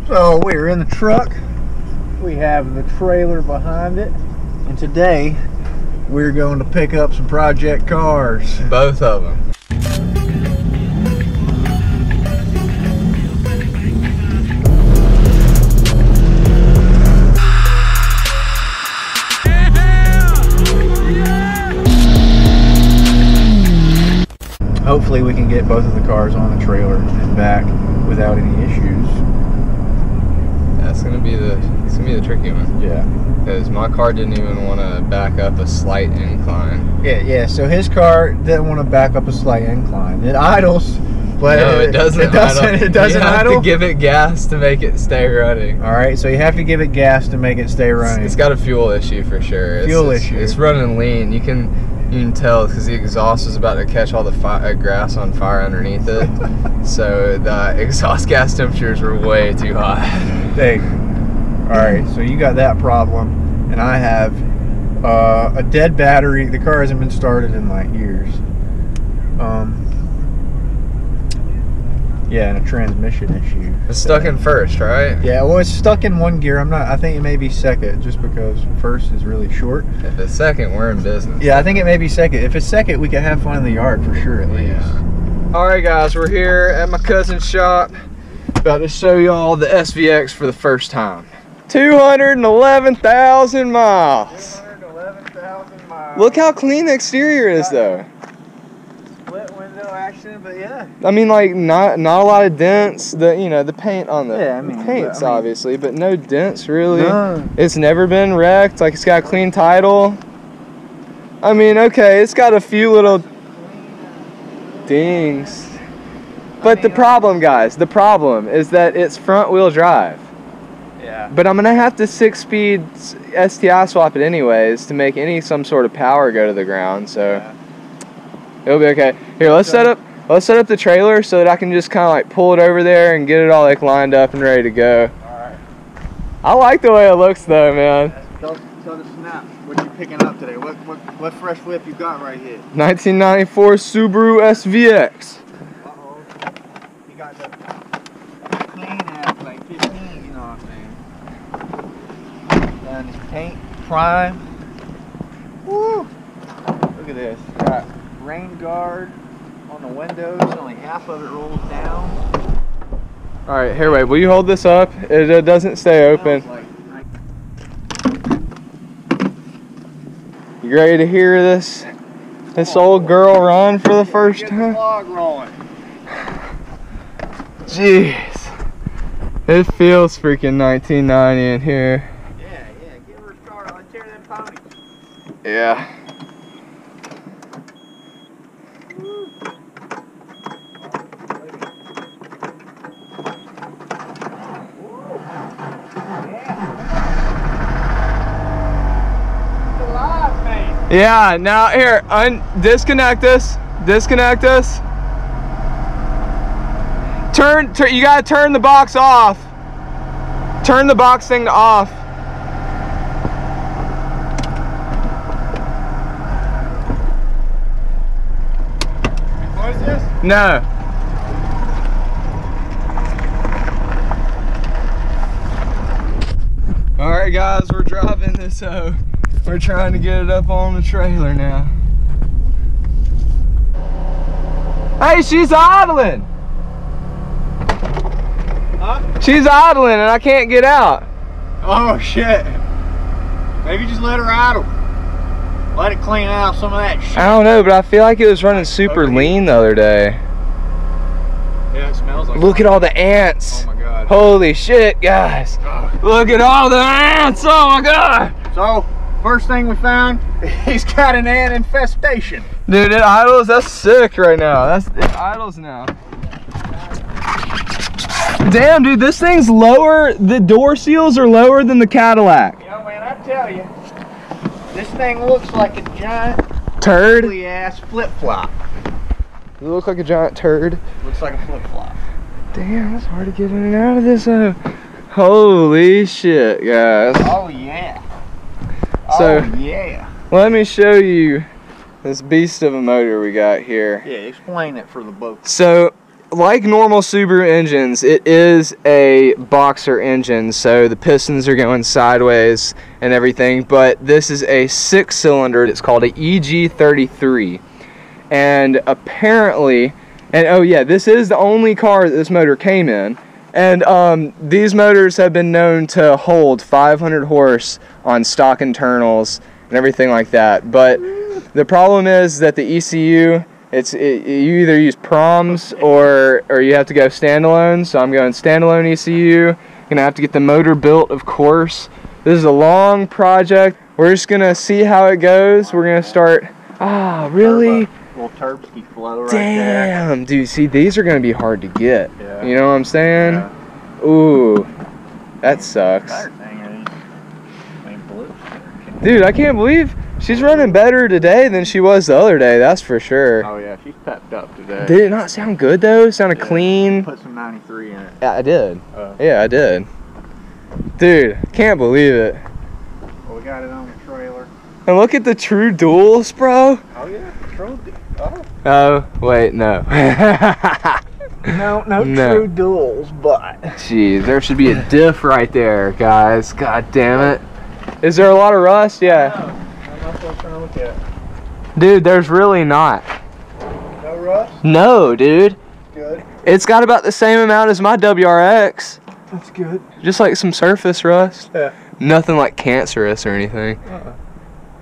So we're in the truck. We have the trailer behind it, and today we're going to pick up some project cars. Both of them. Hopefully we can get both of the cars on the trailer and back without any issues. That's gonna be the tricky one. Yeah. Because my car didn't even want to back up a slight incline. Yeah. So his car didn't want to back up a slight incline. It idles, but no, it doesn't. It doesn't idle. You have to give it gas to make it stay running. All right. So you have to give it gas to make it stay running. It's got a fuel issue for sure. It's running lean. You can tell because the exhaust is about to catch all the grass on fire underneath it. So the exhaust gas temperatures were way too high. Hey, all right, so you got that problem, and I have a dead battery. The car hasn't been started in like years. Yeah, and a transmission issue. It's stuck in first, right? Yeah, well, it's stuck in one gear. I think it may be second, just because first is really short. If it's second, we're in business. Yeah, I think it may be second. If it's second, we can have fun in the yard for sure, at least. Yeah. All right, guys, we're here at my cousin's shop. About to show y'all the SVX for the first time. 211,000 miles. 211,000 miles. Look how clean the exterior is, though. Split window action, but yeah. I mean, like not a lot of dents. The paint on the paint's but obviously, but no dents really. No. It's never been wrecked. Like, it's got a clean title. I mean, okay, it's got a few little dings. But the problem, guys, is that it's front wheel drive. Yeah. But I'm gonna have to 6-speed STI swap it anyways to make some sort of power go to the ground. So. Yeah. It'll be okay. Here, let's set up the trailer so that I can just kind of like pull it over there and get it all like lined up and ready to go. Alright. I like the way it looks though, man. Tell the snap what you picking up today. What fresh whip you got right here? 1994 Subaru Svx. Uh-oh. You got the clean ass like 15, you know what I'm saying? Done this paint, prime. Woo! Look at this. Got rain guard on the windows, only half of it rolls down. Alright, here, wait, will you hold this up? It doesn't stay open. You ready to hear this old girl run for the first time? Get the log rolling. Jeez. It feels freaking 1990 in here. Yeah, give her a start. I'll tear them ponies. Yeah. Yeah, now here, disconnect this. Disconnect this. You gotta turn the box off. Turn the box thing to off. Close this? No. Alright guys, we're driving this we're trying to get it up on the trailer now. Hey, she's idling! Huh? She's idling and I can't get out. Oh shit. Maybe just let her idle. Let it clean out some of that shit. I don't know, but I feel like it was running super lean the other day. Yeah, it smells like Look at all the ants. Oh my god. Holy shit, guys. Look at all the ants. Oh my god. So, first thing we found, he's got an ant infestation. Dude, it idles. That's sick right now. It idles now. Damn, dude, this thing's lower. The door seals are lower than the Cadillac. Yeah, man, I tell you, this thing looks like a giant turd. Ass flip-flop. Does it look like a giant turd? Looks like a flip-flop. Damn, it's hard to get in and out of this. Holy shit, guys. Oh yeah. So, oh yeah. Let me show you this beast of a motor we got here. Yeah, explain it for the boat. So, like normal Subaru engines, it is a boxer engine, so the pistons are going sideways and everything, but this is a 6-cylinder. It's called a EG33. And apparently, and oh yeah, this is the only car that this motor came in. And these motors have been known to hold 500 horse on stock internals and everything like that. But the problem is that the ECU, you either use proms or you have to go standalone. So I'm going standalone ECU. Gonna have to get the motor built, of course. This is a long project. We're just gonna see how it goes. We're gonna start. Ah, really? Little Turbsky flow right there. Damn, dude. See, these are gonna be hard to get. Yeah. You know what I'm saying? Yeah. Ooh, that sucks. Dude, I can't believe she's running better today than she was the other day. That's for sure. Oh yeah, she's pepped up today. Did it not sound good though? It sounded clean. Put some 93 in it. Yeah, I did. Yeah, I did. Dude, can't believe it. Well, we got it on the trailer. And look at the true duals, bro. Oh yeah, true. Oh. Oh, wait, no. No No. true duals, but. Jeez, there should be a diff right there, guys. God damn it. Is there a lot of rust? Yeah. I'm not so trying to look at. Dude, there's really not. No rust? No, dude. Good. It's got about the same amount as my WRX. That's good. Just like some surface rust. Yeah. Nothing like cancerous or anything.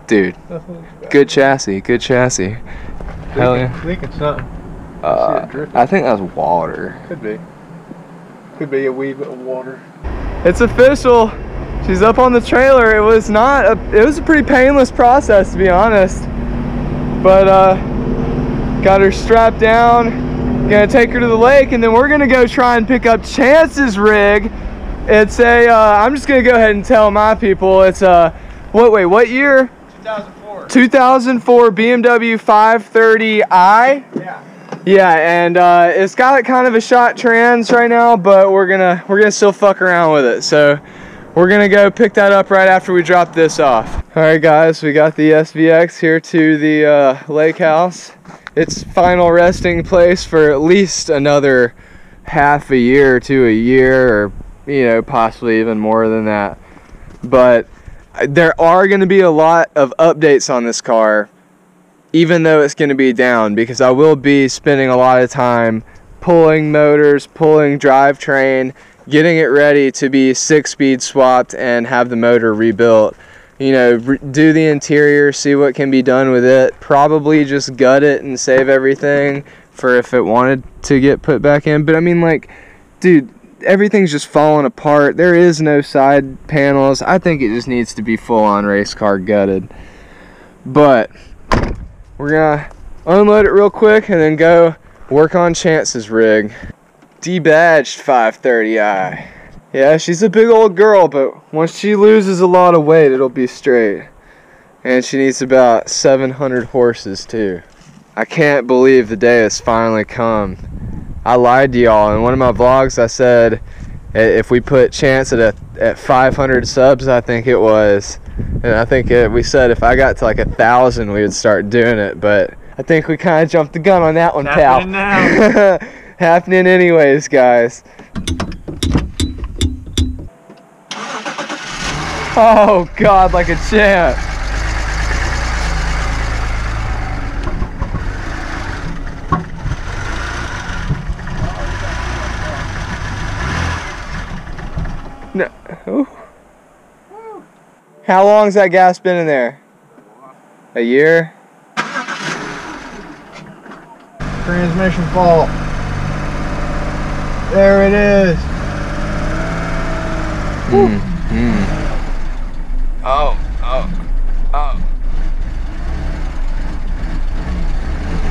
Dude, Nothing good chassis, good chassis. Hell yeah. Leaking something. I think that's water. Could be. Could be a wee bit of water. It's official. She's up on the trailer. It was a pretty painless process, to be honest. But got her strapped down. Gonna take her to the lake, and then we're gonna go try and pick up Chance's rig. It's a I'm just gonna go ahead and tell my people it's a what year? 2004. 2004 BMW 530i. Yeah. Yeah, and it's got kind of a shot trans right now, but we're gonna still fuck around with it. So we're gonna go pick that up right after we drop this off. All right, guys, we got the SVX here to the lake house. Its final resting place for at least another half a year to a year, or you know, possibly even more than that. But there are going to be a lot of updates on this car, even though it's going to be down, because I will be spending a lot of time pulling motors, pulling drivetrain, getting it ready to be 6-speed swapped and have the motor rebuilt. You know, do the interior, see what can be done with it, probably just gut it and save everything for if it wanted to get put back in. But I mean, like, dude, everything's just falling apart. There is no side panels. I think it just needs to be full-on race car gutted. But we're gonna unload it real quick and then go work on Chance's rig. Debadged 530i. Yeah, she's a big old girl, but once she loses a lot of weight, it'll be straight. And she needs about 700 horses too. I can't believe the day has finally come. I lied to y'all in one of my vlogs. I said if we put Chance at 500 subs, I think it was, and I think we said if I got to like 1,000, we would start doing it. But I think we kind of jumped the gun on that one, pal. Now. Happening anyways, guys. Oh God, like a champ. No. Ooh. How long's that gas been in there? A year? Transmission fault. There it is. Oh.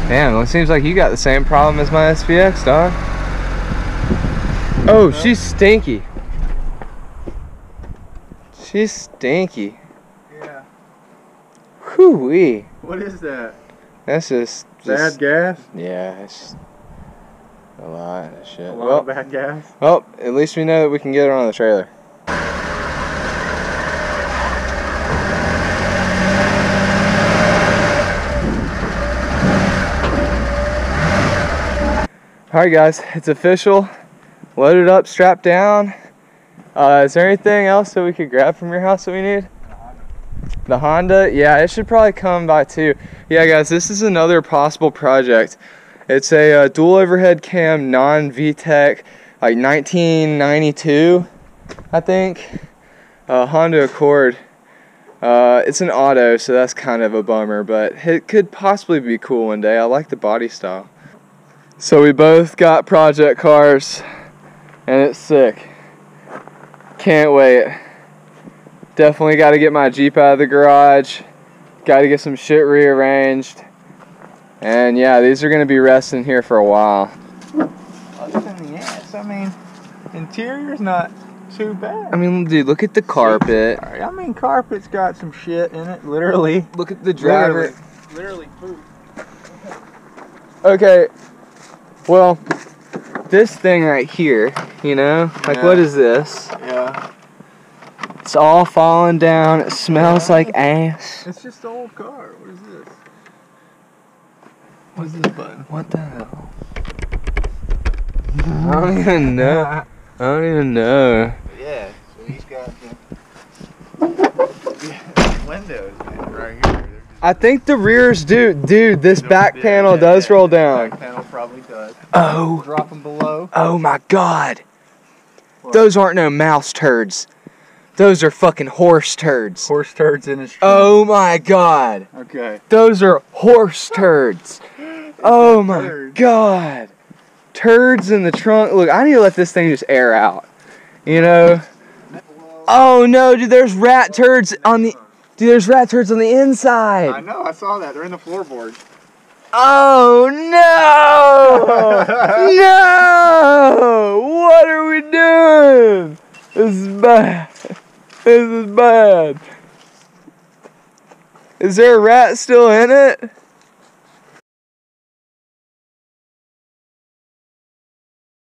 Damn, it seems like you got the same problem as my SVX, dog. Oh, she's stinky. She's stinky. Yeah. Whoo-wee. What is that? That's just Bad gas? Yeah, it's just a lot of shit. A lot of bad gas? Well, at least we know that we can get her on the trailer. Alright guys, it's official. Loaded up, strapped down. Is there anything else that we could grab from your house that we need? The Honda? Yeah, it should probably come by too. Yeah guys, this is another possible project. It's a dual overhead cam, non-VTEC, like 1992, I think. Honda Accord. It's an auto, so that's kind of a bummer, but it could possibly be cool one day. I like the body style. So we both got project cars, and it's sick. Can't wait. Definitely got to get my Jeep out of the garage. Got to get some shit rearranged. And yeah, these are going to be resting here for a while. Other than the ass, I mean, interior's not too bad. I mean, dude, look at the carpet. I mean, carpet's got some shit in it, literally. Look at the driver. Literally poop. Okay, well, this thing right here, you know, like Yeah. what is this? Yeah. It's all falling down. It smells like ass. It's just an old car. What is this? What's this button? What the hell? I don't even know. I don't even know. Yeah, so he's got the windows, man, right here. I think the rears do. Dude, this back panel does roll down. Back panel probably does. Oh. Drop them below. Oh my god. What? Those aren't no mouse turds. Those are fucking horse turds. Horse turds in his trunk. Oh my god. Okay. Those are horse turds. Oh my Turds. god. Turds in the trunk. Look, I need to let this thing just air out. You know? Oh no, dude, there's rat turds on the... Dude, there's rat turds on the I inside. know, I saw that. They're in the floorboards. Oh no! No! What are we doing? This is bad. This is bad. Is there a rat still in it?